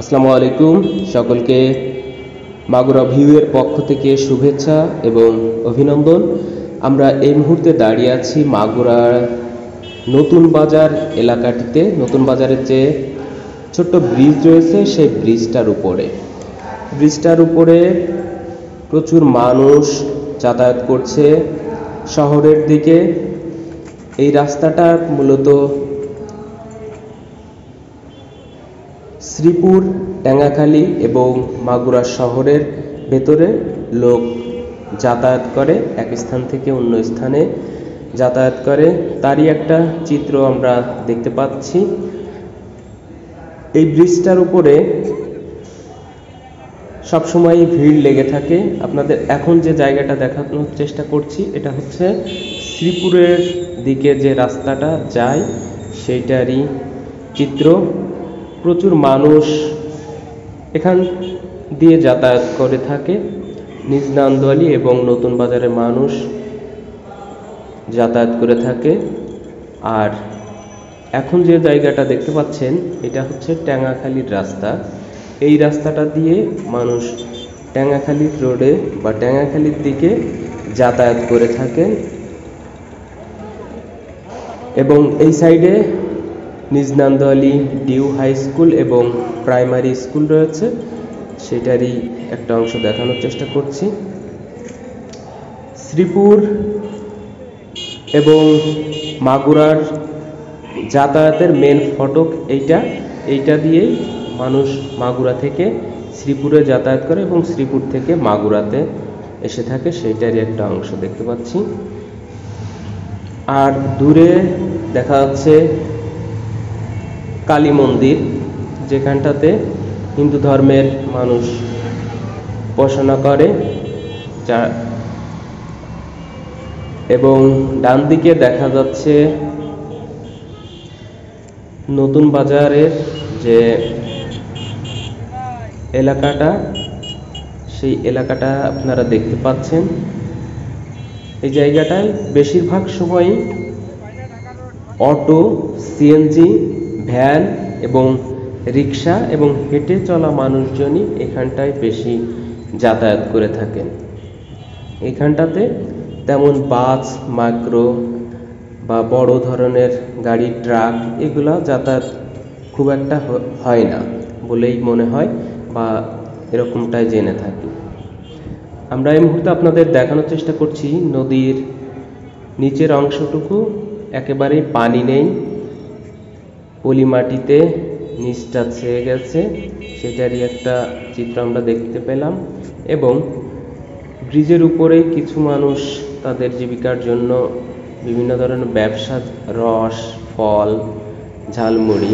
আসসালামু আলাইকুম সকলকে মাগুরা ভিউয়ের পক্ষ থেকে শুভেচ্ছা এবং অভিনন্দন। আমরা এই মুহূর্তে দাঁড়িয়ে আছি মাগুরার নতুন বাজার এলাকাটিতে। নতুন বাজারের যে ছোট্ট ব্রিজ রয়েছে সেই ব্রিজটার উপরে প্রচুর মানুষ যাতায়াত করছে শহরের দিকে। এই রাস্তাটা মূলত শ্রীপুর, টেঙ্গাখালী এবং মাগুরা শহরের ভেতরে লোক যাতায়াত করে, এক স্থান থেকে অন্য স্থানে যাতায়াত করে, তারই একটা চিত্র আমরা দেখতে পাচ্ছি। এই ব্রিজটার উপরে সবসময় ভিড় লেগে থাকে। আপনাদের এখন যে জায়গাটা দেখানোর চেষ্টা করছি এটা হচ্ছে শ্রীপুরের দিকে যে রাস্তাটা যায় সেইটারই চিত্র। প্রচুর মানুষ এখান দিয়ে যাতায়াত করে থাকে। নিজ নান্দোয়ালি এবং নতুন বাজারের মানুষ যাতায়াত করে থাকে। আর এখন যে জায়গাটা দেখতে পাচ্ছেন এটা হচ্ছে টেঙ্গাখালীর রাস্তা। এই রাস্তাটা দিয়ে মানুষ টেঙ্গাখালীর রোডে বা টেঙ্গাখালীর দিকে যাতায়াত করে থাকে এবং এই সাইডে নিজ নান্দোয়ালি ডিউ হাই স্কুল এবং প্রাইমারি স্কুল রয়েছে, সেটারই একটা অংশ দেখানোর চেষ্টা করছি। শ্রীপুর এবং মাগুরার যাতায়াতের মেন ফটক এইটা দিয়েই মানুষ মাগুরা থেকে শ্রীপুরে যাতায়াত করে এবং শ্রীপুর থেকে মাগুরাতে এসে থাকে, সেইটারই একটা অংশ দেখতে পাচ্ছি। আর দূরে দেখা যাচ্ছে কালী মন্দির, যেখানটাতে হিন্দু ধর্মের মানুষ উপাসনা করে। এবং ডান দিকে দেখা যাচ্ছে নতুন বাজারের যে এলাকাটা, সেই এলাকাটা আপনারা দেখতে পাচ্ছেন। এই জায়গাটায় বেশিরভাগ সময়ই অটো, সিএনজি, ভ্যান এবং রিক্সা এবং হেঁটে চলা মানুষজনই এখানটায় বেশি যাতায়াত করে থাকেন। এখানটাতে তেমন বাস, মাইক্রো বা বড় ধরনের গাড়ি, ট্রাক এগুলো যাতায়াত খুব একটা হয় না বলেই মনে হয় বা এরকমটাই জেনে থাকি। আমরা এই মুহূর্তে আপনাদের দেখানোর চেষ্টা করছি নদীর নিচের অংশটুকু একেবারেই পানি নেই, পলি মাটিতে নিচটা ছেয়ে গেছে, সেটারই একটা চিত্র আমরা দেখতে পেলাম। এবং ব্রিজের উপরেই কিছু মানুষ তাদের জীবিকার জন্য বিভিন্ন ধরনের ব্যবসা, রস, ফল, ঝালমুড়ি